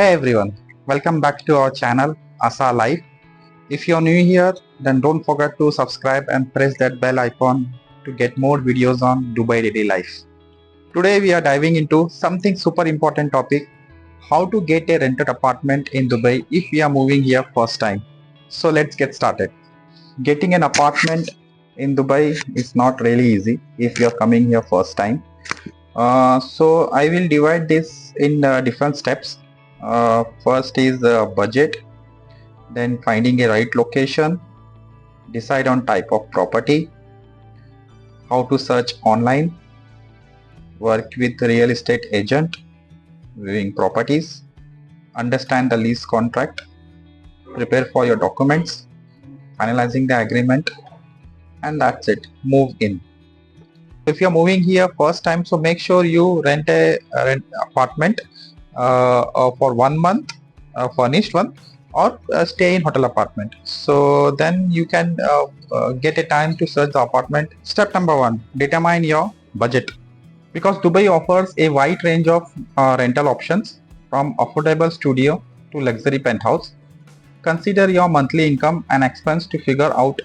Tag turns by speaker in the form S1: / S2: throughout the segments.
S1: Hey everyone, welcome back to our channel Asa Life. If you're new here, then don't forget to subscribe and press that bell icon to get more videos on Dubai daily life. Today we are diving into something super important topic, how to get a rented apartment in Dubai if we are moving here first time. So let's get started. Getting an apartment in Dubai is not really easy if you are coming here first time. So I will divide this in different steps. First is budget, then finding a right location, decide on type of property, how to search online, work with real estate agent, viewing properties, understand the lease contract, prepare for your documents, finalizing the agreement, and that's it. Move in. If you're moving here first time, so make sure you rent a rent apartment for 1 month, furnished one, or stay in hotel apartment. So then you can get a time to search the apartment. Step number 1, determine your budget. Because Dubai offers a wide range of rental options from affordable studio to luxury penthouse. Consider your monthly income and expense to figure out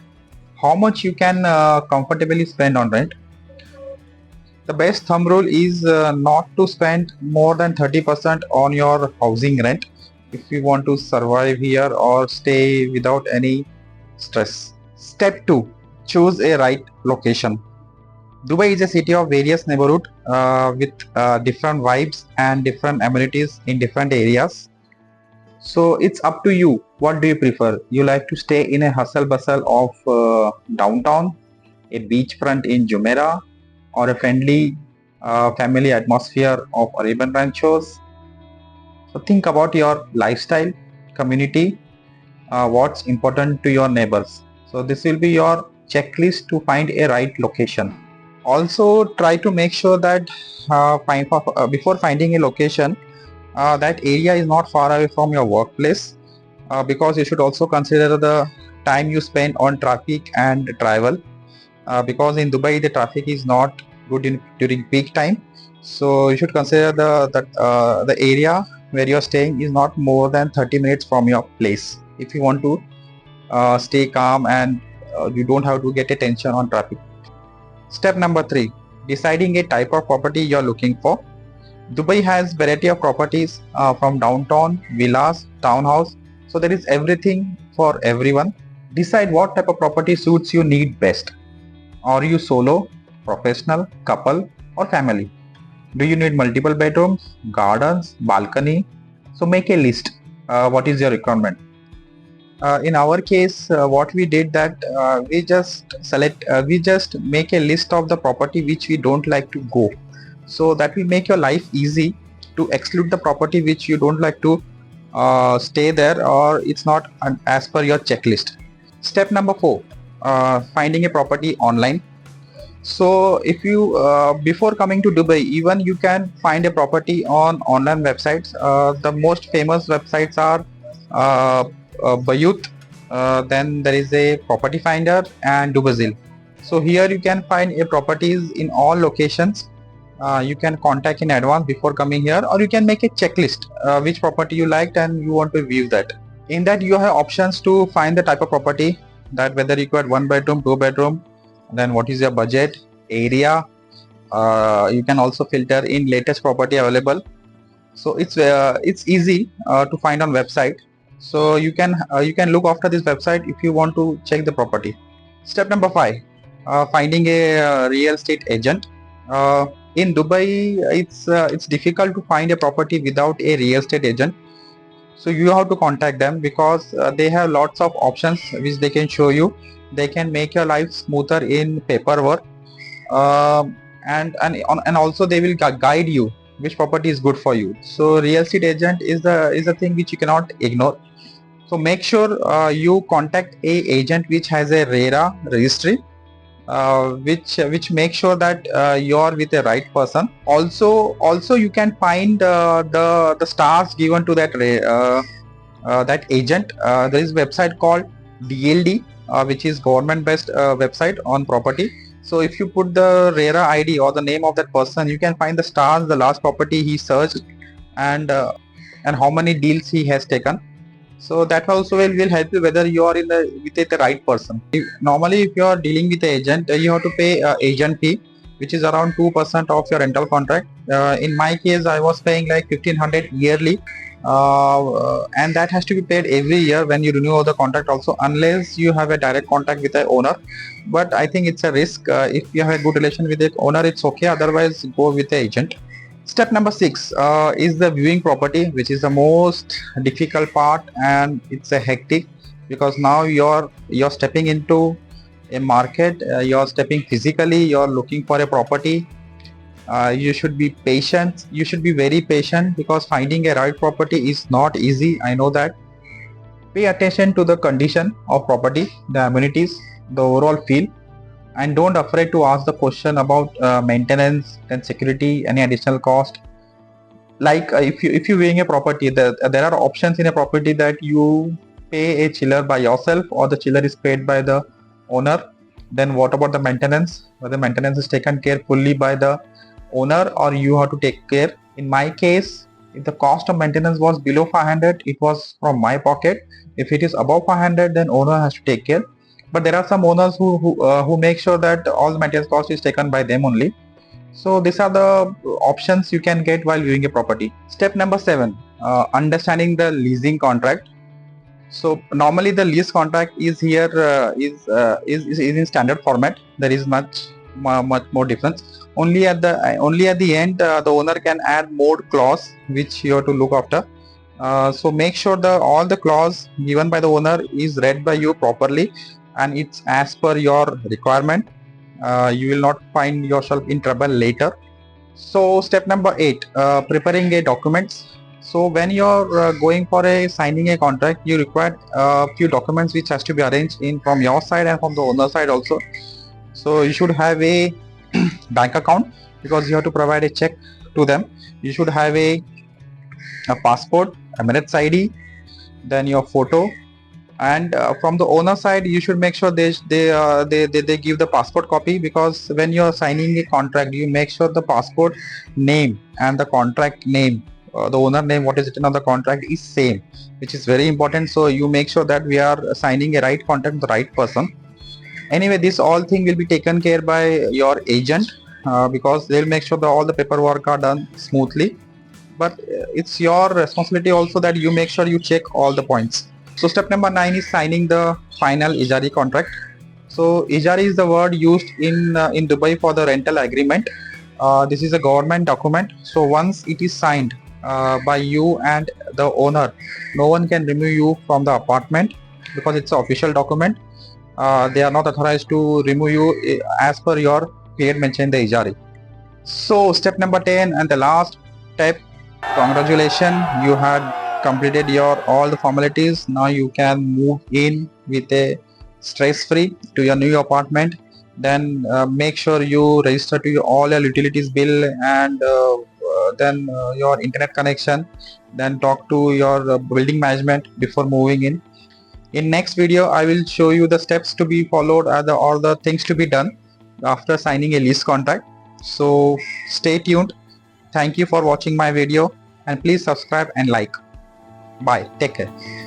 S1: how much you can comfortably spend on rent. The best thumb rule is not to spend more than 30% on your housing rent if you want to survive here or stay without any stress. Step 2. Choose a right location. Dubai is a city of various neighborhoods with different vibes and different amenities in different areas. So it's up to you. What do you prefer? You like to stay in a hustle bustle of downtown, a beachfront in Jumeirah, or a friendly family atmosphere of Arabian ranchos? So think about your lifestyle, community, what's important to your neighbors. So this will be your checklist to find a right location. Also try to make sure that before finding a location, that area is not far away from your workplace, because you should also consider the time you spend on traffic and travel, because in Dubai the traffic is not good during peak time. So you should consider the area where you are staying is not more than 30 minutes from your place if you want to stay calm and you don't have to get attention on traffic. Step number 3, deciding a type of property you are looking for. Dubai has variety of properties from downtown, villas, townhouse. So there is everything for everyone. Decide what type of property suits your need best. Are you solo, professional, couple, or family? Do you need multiple bedrooms, gardens, balcony? So make a list. What is your requirement? In our case, what we did that we just make a list of the property which we don't like to go. So that will make your life easy to exclude the property which you don't like to stay there, or it's not as per your checklist. Step number 4, finding a property online. So if you before coming to Dubai, even you can find a property on online websites. The most famous websites are Bayut, then there is a property finder, and Dubazil. So here you can find a properties in all locations. You can contact in advance before coming here, or you can make a checklist which property you liked and you want to view that. In that you have options to find the type of property, that whether you got 1 bedroom, 2 bedroom, then what is your budget, area. You can also filter in latest property available. So it's easy to find on website. So you can look after this website if you want to check the property. Step number 5, finding a real estate agent. In Dubai, it's difficult to find a property without a real estate agent. So you have to contact them, because they have lots of options which they can show you. They can make your life smoother in paperwork, and also they will guide you which property is good for you. So real estate agent is the thing which you cannot ignore. So make sure you contact a agent which has a RERA registry, which makes sure that you are with the right person. Also you can find the stars given to that agent. There is a website called DLD, which is government based website on property. So if you put the RERA ID or the name of that person, you can find the stars, the last property he searched, and and how many deals he has taken. So that also will help you whether you are with the right person. Normally if you are dealing with the agent, you have to pay agent fee, which is around 2% of your rental contract. In my case, I was paying like 1500 yearly, and that has to be paid every year when you renew the contract also, unless you have a direct contact with the owner. But I think it's a risk. If you have a good relation with the owner, it's okay, otherwise go with the agent. Step number 6 is the viewing property, which is the most difficult part, and it's a hectic, because now you're stepping into a market, you're stepping physically, you're looking for a property. You should be patient. You should be very patient, because finding a right property is not easy. I know that. Pay attention to the condition of property, the amenities, the overall feel, and don't afraid to ask the question about maintenance and security, any additional cost. Like if you viewing a property, there are options in a property that you pay a chiller by yourself, or the chiller is paid by the owner. Then what about the maintenance? Whether maintenance is taken care fully by the owner, or you have to take care. In my case, if the cost of maintenance was below 500, it was from my pocket. If it is above 500, then owner has to take care. But there are some owners who make sure that all the maintenance cost is taken by them only. So these are the options you can get while viewing a property. Step number 7, understanding the leasing contract. So normally the lease contract is here is in standard format. There is much more difference. Only at the end, the owner can add more clause which you have to look after. So make sure all the clause given by the owner is read by you properly, and it's as per your requirement. You will not find yourself in trouble later. So step number 8, preparing a documents. So when you're going for signing a contract, you require a few documents which has to be arranged in from your side and from the owner side also. So you should have a bank account, because you have to provide a check to them. You should have a passport, Emirates ID, then your photo, and from the owner side you should make sure they give the passport copy, because when you are signing a contract, you make sure the passport name and the contract name, the owner name, what is written on the contract is same, which is very important. So you make sure that we are signing a right contract with the right person. Anyway, this all thing will be taken care by your agent, because they'll make sure that all the paperwork are done smoothly. But it's your responsibility also that you make sure you check all the points. So step number 9 is signing the final Iari contract. So Iari is the word used in Dubai for the rental agreement. This is a government document. So once it is signed by you and the owner, no one can remove you from the apartment, because it's an official document. They are not authorized to remove you as per your period mentioned in the Iari. So step number 10 and the last step. Congratulations, you had completed all the formalities. Now you can move in with a stress-free to your new apartment. Then make sure you register to all your utilities bill, and then your internet connection. Then talk to your building management before moving in. In next video, I will show you the steps to be followed, all the things to be done after signing a lease contract. So stay tuned. Thank you for watching my video, and please subscribe and like. Bye. Take care.